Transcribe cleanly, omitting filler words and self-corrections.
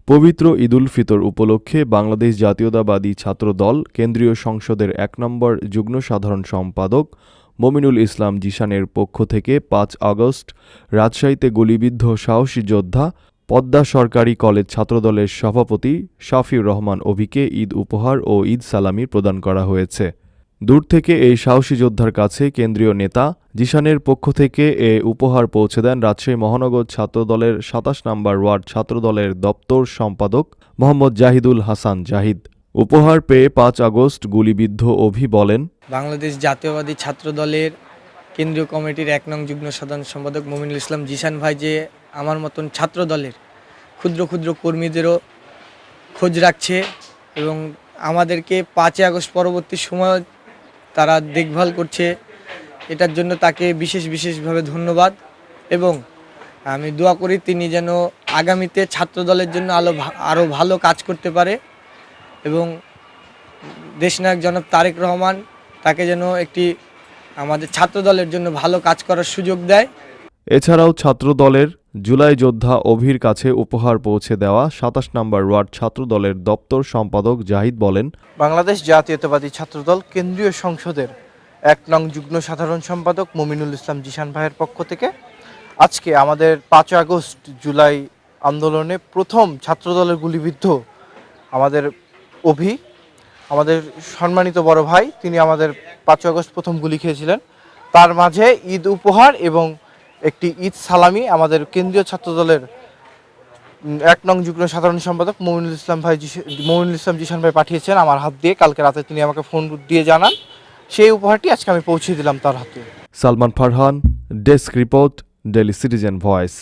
পবিত্র ঈদুল ফিতর উপলক্ষে বাংলাদেশ জাতীয়তাবাদী ছাত্রদল কেন্দ্রীয় সংসদের ১ নম্বর যুগ্ম সাধারণ সম্পাদক মমিনুল ইসলাম জিশানের পক্ষ থেকে ৫ আগস্ট রাজশাহীতে গুলিবিদ্ধ সাহসী যোদ্ধা পদ্মা সরকারি কলেজ ছাত্রদলের সভাপতি শাফিউর রহমান অভিকে ঈদ উপহার ও ঈদ সালামি প্রদান করা হয়েছে। দূর থেকে এই সাহসী যোদ্ধার কাছে কেন্দ্রীয় নেতা জিশানের পক্ষ থেকে এ উপহার পৌঁছে দেন রাজশাহী মহানগর ছাত্রদলের ২৭ নম্বর ওয়ার্ড ছাত্রদলের দপ্তর সম্পাদক মোহাম্মদ জাহিদুল হাসান জাহিদ। উপহার পেয়ে ৫ আগস্ট গুলিবিদ্ধ অভি বলেন, বাংলাদেশ জাতীয়তাবাদী ছাত্রদলের কেন্দ্রীয় কমিটির ১ নং যুগ্ম সাধারণ সম্পাদক মমিনুল ইসলাম জিশান ভাই যে আমার মতন ছাত্রদলের ক্ষুদ্র ক্ষুদ্র কর্মীদেরও খোঁজ রাখছে এবং আমাদেরকে ৫ আগস্ট পরবর্তী সময় তারা দেখভাল করছে, এটার জন্য তাকে বিশেষভাবে ধন্যবাদ। এবং আমি দোয়া করি তিনি যেন আগামীতে ছাত্রদলের জন্য আরও ভালো কাজ করতে পারে এবং দেশনায়ক জনাব তারেক রহমান তাকে যেন আমাদের ছাত্রদলের জন্য ভালো কাজ করার সুযোগ দেয়। এছাড়াও ছাত্রদলের জুলাই যোদ্ধা অভির কাছে উপহার পৌঁছে দেওয়া ২৭ নম্বর ওয়ার্ড ছাত্রদলের দপ্তর সম্পাদক জাহিদ বলেন, বাংলাদেশ জাতীয়তাবাদী ছাত্রদল কেন্দ্রীয় সংসদের ১ নং যুগ্ম সাধারণ সম্পাদক মমিনুল ইসলাম জিশান ভাইয়ের পক্ষ থেকে আজকে আমাদের ৫ আগস্ট জুলাই আন্দোলনে প্রথম ছাত্রদলের গুলিবিদ্ধ আমাদের অভি, আমাদের সম্মানিত বড় ভাই, তিনি আমাদের ৫ আগস্ট প্রথম গুলি খেয়েছিলেন, তার মাঝে ঈদ উপহার এবং একটি ঈদ সালামি আমাদের কেন্দ্রীয় ছাত্রদলের ১ নং যুগ্ম সাধারণ সম্পাদক মমিনুল ইসলাম জিশান ভাই পাঠিয়েছেন আমার হাত দিয়ে। কালকে রাতে তিনি আমাকে ফোন দিয়ে জানান, সেই উপহারটি আজকে আমি পৌঁছে দিলাম তার হাতে। Salman Farhan, desk report, daily citizen voice.